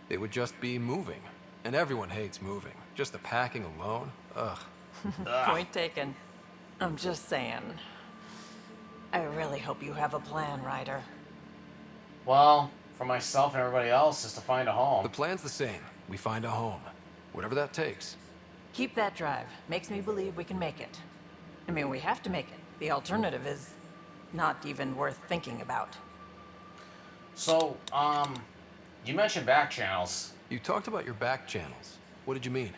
[SPEAKER 4] It would just be moving. And everyone hates moving. Just the packing alone, ugh.
[SPEAKER 6] Point taken. I'm just saying. I really hope you have a plan, Ryder.
[SPEAKER 1] Well, for myself and everybody else, is to find a
[SPEAKER 4] The
[SPEAKER 1] home.
[SPEAKER 4] plan's the same. We find a home. Whatever that takes.
[SPEAKER 6] Keep that drive. Makes me believe we can make it. I mean, we have to make it. The alternative is not even worth thinking about.
[SPEAKER 1] So, you mentioned back channels.
[SPEAKER 4] You talked about your back channels. What did you mean?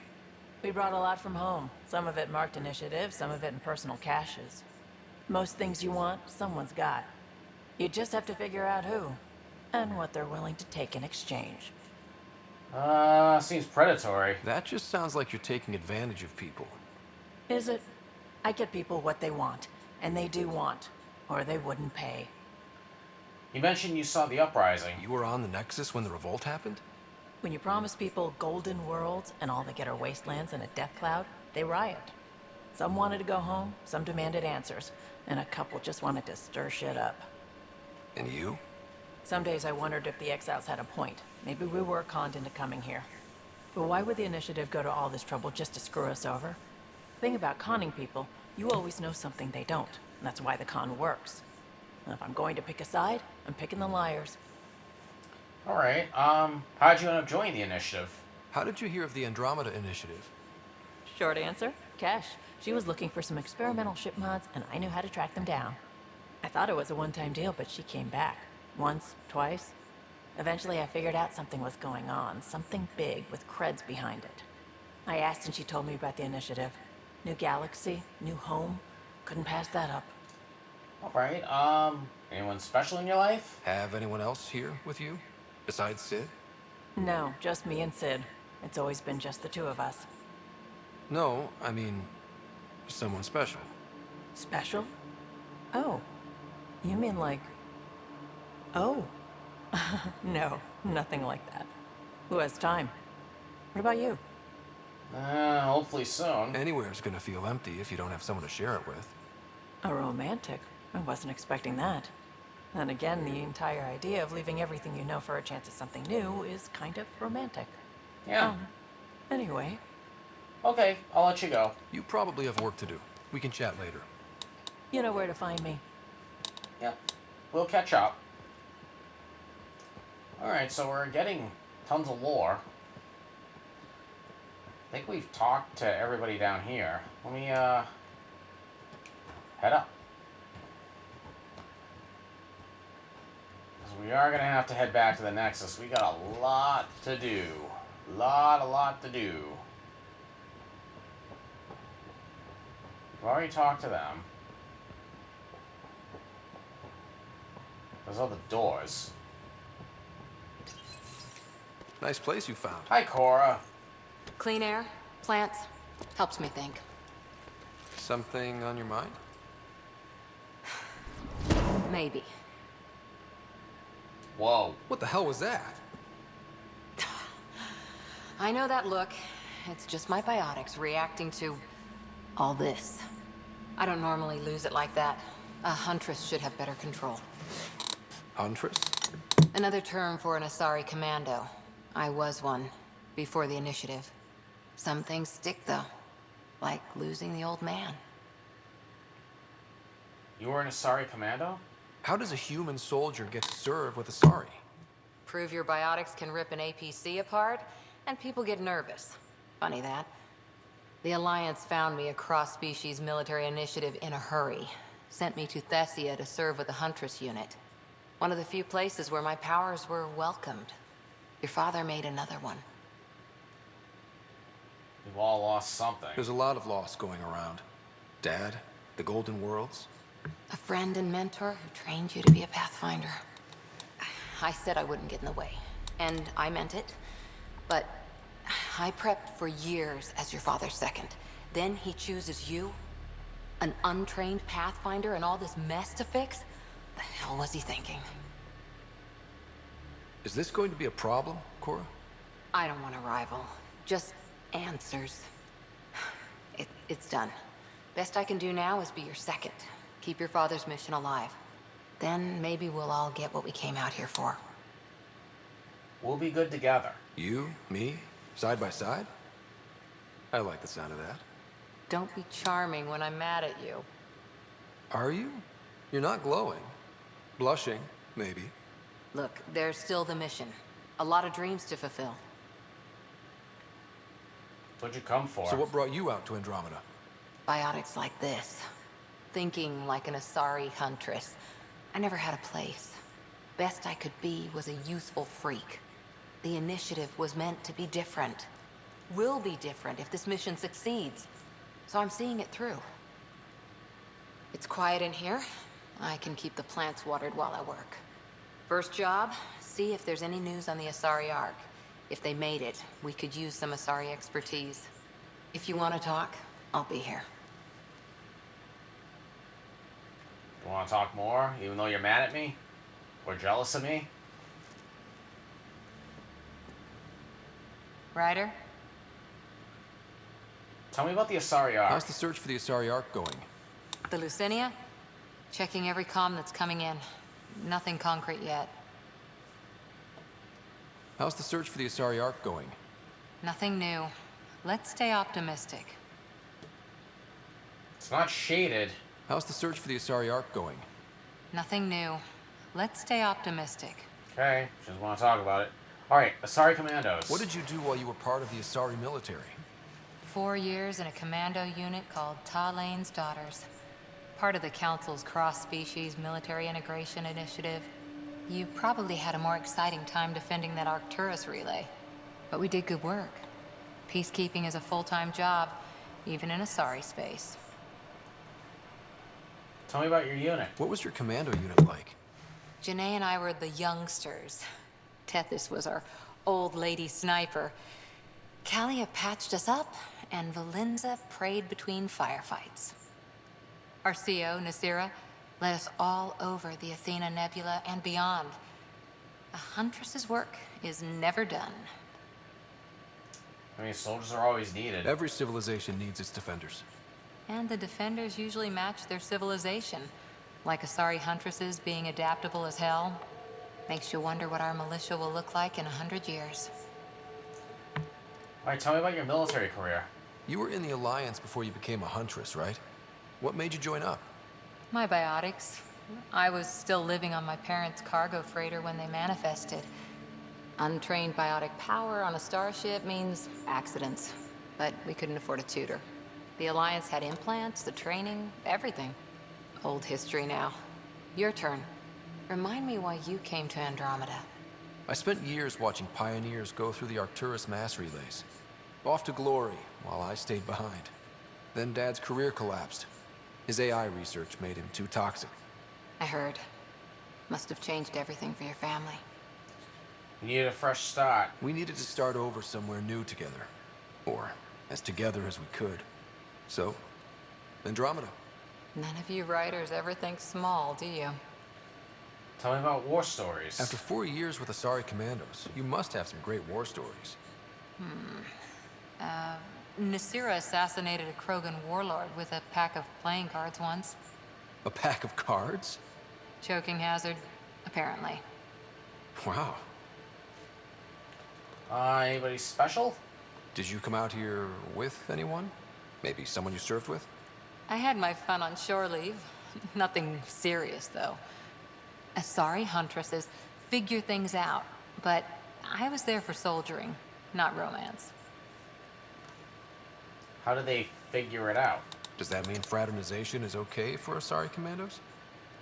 [SPEAKER 6] We brought a lot from home. Some of it marked initiative, some of it in personal caches. Most things you want, someone's got. You just have to figure out who, and what they're willing to take in exchange.
[SPEAKER 1] Seems predatory.
[SPEAKER 4] That just sounds like you're taking advantage of people.
[SPEAKER 6] Is it? I get people what they want, and they do want, or they wouldn't pay.
[SPEAKER 1] You mentioned you saw the uprising.
[SPEAKER 4] You were on the Nexus when the revolt happened?
[SPEAKER 6] When you promise people golden worlds and all they get are wastelands and a death cloud, they riot. Some wanted to go home, some demanded answers, and a couple just wanted to stir shit up.
[SPEAKER 4] And you?
[SPEAKER 6] Some days I wondered if the exiles had a point. Maybe we were conned into coming here. But why would the initiative go to all this trouble just to screw us over? Thing about conning people, you always know something they don't, and that's why the con works. And if I'm going to pick a side, I'm picking the liars.
[SPEAKER 1] Alright, how'd you end up joining the initiative?
[SPEAKER 4] How did you hear of the Andromeda initiative?
[SPEAKER 6] Short answer, Cash. She was looking for some experimental ship mods, and I knew how to track them down. I thought it was a one-time deal, but she came back. Once, twice. Eventually I figured out something was going on, something big with creds behind it. I asked and she told me about the initiative. New galaxy, new home. Couldn't pass that up.
[SPEAKER 1] Alright, anyone special in your life?
[SPEAKER 4] Have anyone else here with you? Besides Sid?
[SPEAKER 6] No, just me and Sid. It's always been just the two of us.
[SPEAKER 4] No, I mean, someone special.
[SPEAKER 6] Special? Oh. You mean like... Oh. No, nothing like that. Who has time? What about you?
[SPEAKER 1] Hopefully soon.
[SPEAKER 4] Anywhere's gonna feel empty if you don't have someone to share it with.
[SPEAKER 6] A romantic? I wasn't expecting that. Then again, the entire idea of leaving everything you know for a chance at something new is kind of romantic.
[SPEAKER 1] Yeah.
[SPEAKER 6] Anyway.
[SPEAKER 1] Okay, I'll let you go.
[SPEAKER 4] You probably have work to do. We can chat later.
[SPEAKER 6] You know where to find me.
[SPEAKER 1] Yep. We'll catch up. Alright, so we're getting tons of lore. I think we've talked to everybody down here. Let me, head up. Because we are going to have to head back to the Nexus. We got a lot to do. A lot to do. We've already talked to them. Those are the doors.
[SPEAKER 4] Nice place you found.
[SPEAKER 1] Hi, Cora.
[SPEAKER 10] Clean air, plants, helps me think.
[SPEAKER 4] Something on your mind?
[SPEAKER 10] Maybe.
[SPEAKER 1] Whoa.
[SPEAKER 4] What the hell was that?
[SPEAKER 10] I know that look. It's just my biotics reacting to all this. I don't normally lose it like that. A huntress should have better control.
[SPEAKER 4] Huntress?
[SPEAKER 10] Another term for an Asari commando. I was one, before the initiative. Some things stick, though. Like losing the old man.
[SPEAKER 1] You were an Asari commando?
[SPEAKER 4] How does a human soldier get to serve with Asari?
[SPEAKER 10] Prove your biotics can rip an APC apart, and people get nervous. Funny that. The Alliance found me a cross-species military initiative in a hurry. Sent me to Thessia to serve with the Huntress unit. One of the few places where my powers were welcomed. Your father made another one.
[SPEAKER 1] We've all lost something.
[SPEAKER 4] There's a lot of loss going around. Dad, the Golden Worlds.
[SPEAKER 10] A friend and mentor who trained you to be a Pathfinder. I said I wouldn't get in the way. And I meant it. But I prepped for years as your father's second. Then he chooses you? An untrained Pathfinder and all this mess to fix? The hell was he thinking?
[SPEAKER 4] Is this going to be a problem, Cora?
[SPEAKER 10] I don't want a rival. Just answers. It's done. Best I can do now is be your second. Keep your father's mission alive. Then maybe we'll all get what we came out here for.
[SPEAKER 1] We'll be good together.
[SPEAKER 4] You, me, side by side? I like the sound of that.
[SPEAKER 10] Don't be charming when I'm mad at you.
[SPEAKER 4] Are you? You're not glowing. Blushing, maybe.
[SPEAKER 10] Look, there's still the mission. A lot of dreams to fulfill.
[SPEAKER 1] What'd you come for?
[SPEAKER 4] So what brought you out to Andromeda?
[SPEAKER 10] Biotics like this. thinking like an Asari huntress. I never had a place. Best I could be was a useful freak. The initiative was meant to be different. Will be different if this mission succeeds. So I'm seeing it through. It's quiet in here. I can keep the plants watered while I work. First job, see if there's any news on the Asari Ark. If they made it, we could use some Asari expertise. If you want to talk, I'll be here.
[SPEAKER 1] You want to talk more, even though you're mad at me? Or jealous of me?
[SPEAKER 10] Ryder?
[SPEAKER 1] Tell me about the Asari Ark.
[SPEAKER 4] How's the search for the Asari Ark going?
[SPEAKER 10] The Lucinia? Checking every comm that's coming in. Nothing concrete yet.
[SPEAKER 4] How's the search for the Asari Ark going?
[SPEAKER 10] Nothing new. Let's stay optimistic.
[SPEAKER 1] It's not shaded.
[SPEAKER 4] How's the search for the Asari Ark going?
[SPEAKER 10] Nothing new. Let's stay optimistic.
[SPEAKER 1] Okay, just want to talk about it. Alright, Asari Commandos.
[SPEAKER 4] What did you do while you were part of the Asari military?
[SPEAKER 10] 4 years in a commando unit called Talane's Daughters. Part of the Council's cross-species military integration initiative. You probably had a more exciting time defending that Arcturus relay. But we did good work. Peacekeeping is a full-time job, even in Asari space.
[SPEAKER 1] Tell me about your unit.
[SPEAKER 4] What was your commando unit like?
[SPEAKER 10] Janae and I were the youngsters. Tethys was our old lady sniper. Kalia patched us up, and Valenza prayed between firefights. Our CO, Nasira, led us all over the Athena Nebula and beyond. A huntress's work is never done.
[SPEAKER 1] I mean, soldiers are always needed.
[SPEAKER 4] Every civilization needs its defenders.
[SPEAKER 10] And the defenders usually match their civilization. Like Asari huntresses being adaptable as hell. Makes you wonder what our militia will look like in 100 years.
[SPEAKER 1] Alright, tell me about your military career.
[SPEAKER 4] You were in the Alliance before you became a huntress, right? What made you join up?
[SPEAKER 10] My biotics. I was still living on my parents' cargo freighter when they manifested. Untrained biotic power on a starship means accidents. But we couldn't afford a tutor. The Alliance had implants, the training, everything. Old history now. Your turn. Remind me why you came to Andromeda.
[SPEAKER 4] I spent years watching pioneers go through the Arcturus mass relays. Off to glory, while I stayed behind. Then Dad's career collapsed. His AI research made him too toxic.
[SPEAKER 10] I heard. Must have changed everything for your family.
[SPEAKER 1] You needed a fresh start.
[SPEAKER 4] We needed to start over somewhere new together. Or as together as we could. So, Andromeda.
[SPEAKER 10] None of you writers ever think small, do you?
[SPEAKER 1] Tell me about war stories.
[SPEAKER 4] After 4 years with Asari Commandos, you must have some great war stories.
[SPEAKER 10] Nasira assassinated a Krogan warlord with a pack of playing cards once.
[SPEAKER 4] A pack of cards?
[SPEAKER 10] Choking hazard, apparently.
[SPEAKER 4] Wow.
[SPEAKER 1] Anybody special?
[SPEAKER 4] Did you come out here with anyone? Maybe someone you served with?
[SPEAKER 10] I had my fun on shore leave. Nothing serious, though. Asari huntresses figure things out, but I was there for soldiering, not romance.
[SPEAKER 1] How do they figure it out?
[SPEAKER 4] Does that mean fraternization is okay for Asari Commandos?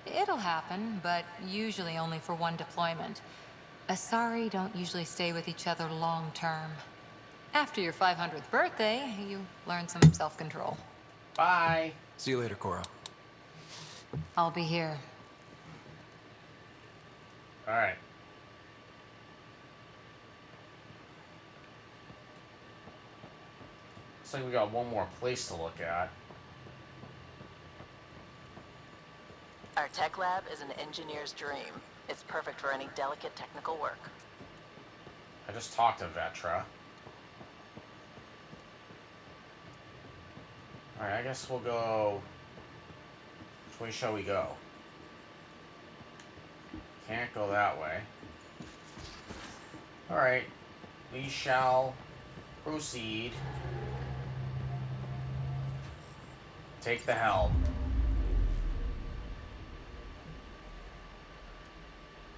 [SPEAKER 10] It'll happen, but usually only for one deployment. Asari don't usually stay with each other long term. After your 500th birthday, you learn some self-control.
[SPEAKER 1] Bye.
[SPEAKER 4] See you later, Cora.
[SPEAKER 10] I'll be here.
[SPEAKER 1] Alright. Looks like we got one more place to look at.
[SPEAKER 6] Our tech lab is an engineer's dream. It's perfect for any delicate technical work.
[SPEAKER 1] I just talked to Vetra. Alright, I guess we'll go... Which way shall we go? Can't go that way. Alright. We shall proceed. Take the helm.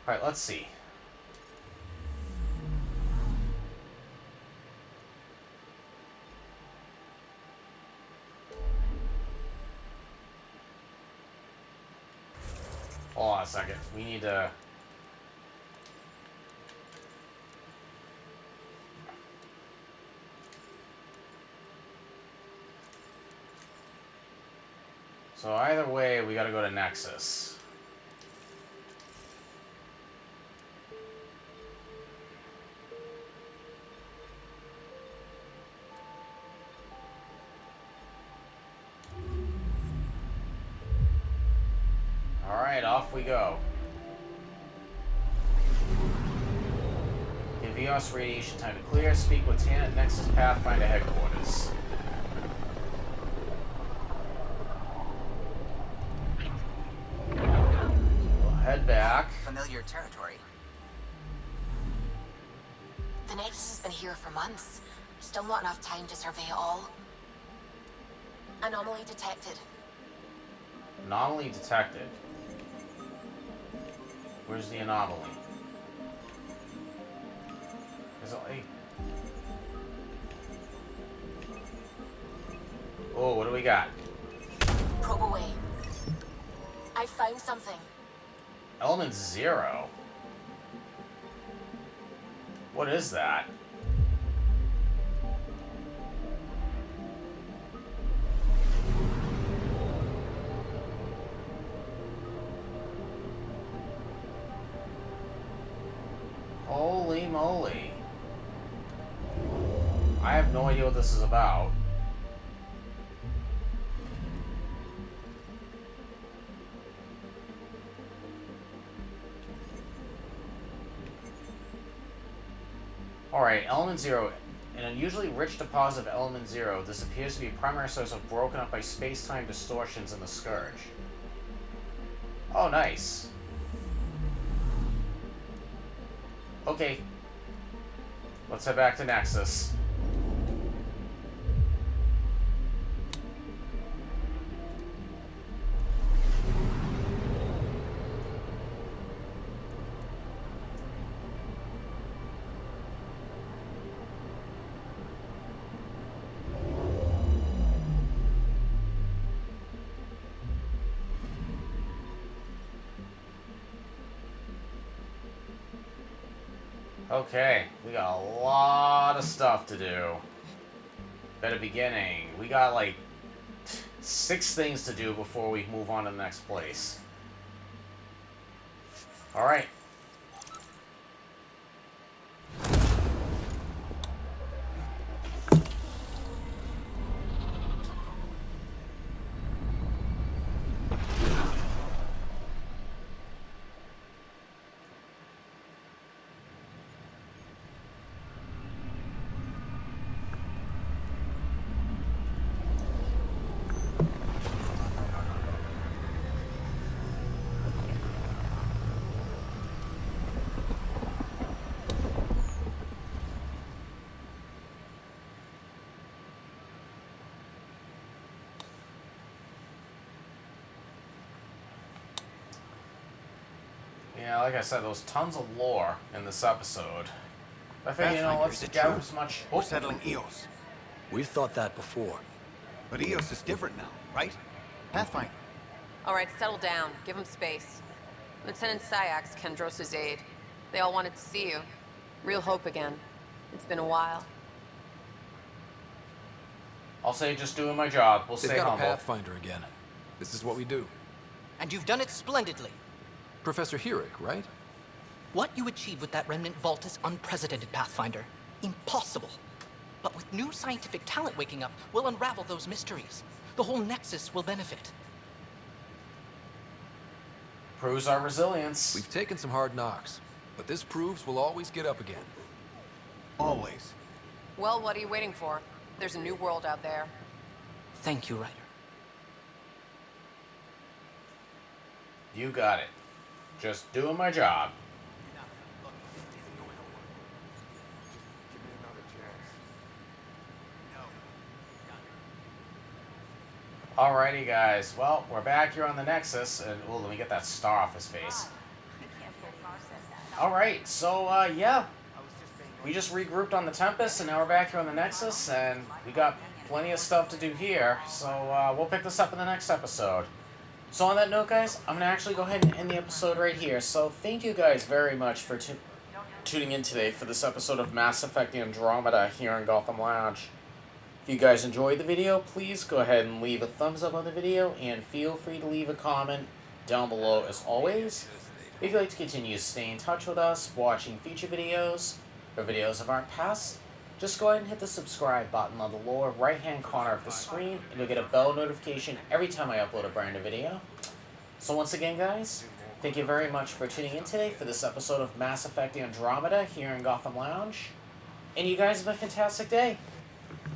[SPEAKER 1] Alright, let's see. Hold on a second. We need to... So either way, we gotta go to Nexus. Alright, off we go. Give EOS radiation time to clear. Speak with Tan at Nexus Pathfinder headquarters. Head back.
[SPEAKER 8] Familiar territory.
[SPEAKER 7] The Nexus has been here for months. Still not enough time to survey it all. Anomaly detected.
[SPEAKER 1] Anomaly detected. Where's the anomaly? Is it like... Oh, what do we got?
[SPEAKER 7] Probe away. I found something.
[SPEAKER 1] Element 0. What is that? Holy moly. I have no idea what this is about. Alright, Element 0. An unusually rich deposit of Element 0. This appears to be a primary source of broken up by space-time distortions in the Scourge. Oh, nice. Okay. Let's head back to Nexus. Okay, we got a lot of stuff to do. Better beginning. We got like 6 things to do before we move on to the next place. Alright. Yeah, like I said, there was tons of lore in this episode. I think, you know, let's gather as much...
[SPEAKER 11] We're settling EOS.
[SPEAKER 12] We've thought that before.
[SPEAKER 11] But EOS is different now, right? Pathfinder.
[SPEAKER 13] All right, settle down. Give him space. Lieutenant Syax, Kendros' aide. They all wanted to see you. Real hope again. It's been a while.
[SPEAKER 1] I'll say just doing my job. We'll stay
[SPEAKER 4] They've got
[SPEAKER 1] humble.
[SPEAKER 4] a Pathfinder again. This is what we do.
[SPEAKER 14] And you've done it splendidly.
[SPEAKER 4] Professor Herrick, right?
[SPEAKER 14] What you achieved with that remnant vault is unprecedented, Pathfinder. Impossible. But with new scientific talent waking up, we'll unravel those mysteries. The whole Nexus will benefit.
[SPEAKER 1] Proves our resilience.
[SPEAKER 4] We've taken some hard knocks, but this proves we'll always get up again.
[SPEAKER 11] Always.
[SPEAKER 13] Well, what are you waiting for? There's a new world out there.
[SPEAKER 14] Thank you, Ryder.
[SPEAKER 1] You got it. Just doing my job. Alrighty, guys. Well, we're back here on the Nexus, and oh, let me get that star off his face. Alright, so, yeah. We just regrouped on the Tempest, and now we're back here on the Nexus, and we got plenty of stuff to do here, so we'll pick this up in the next episode. So on that note, guys, I'm going to actually go ahead and end the episode right here. So thank you guys very much for tuning in today for this episode of Mass Effect Andromeda here in Gotham Lounge. If you guys enjoyed the video, please go ahead and leave a thumbs up on the video, and feel free to leave a comment down below as always. If you'd like to continue to stay in touch with us, watching future videos, or videos of our past, just go ahead and hit the subscribe button on the lower right-hand corner of the screen, and you'll get a bell notification every time I upload a brand new video. So once again, guys, thank you very much for tuning in today for this episode of Mass Effect Andromeda here in Gotham Lounge. And you guys have a fantastic day.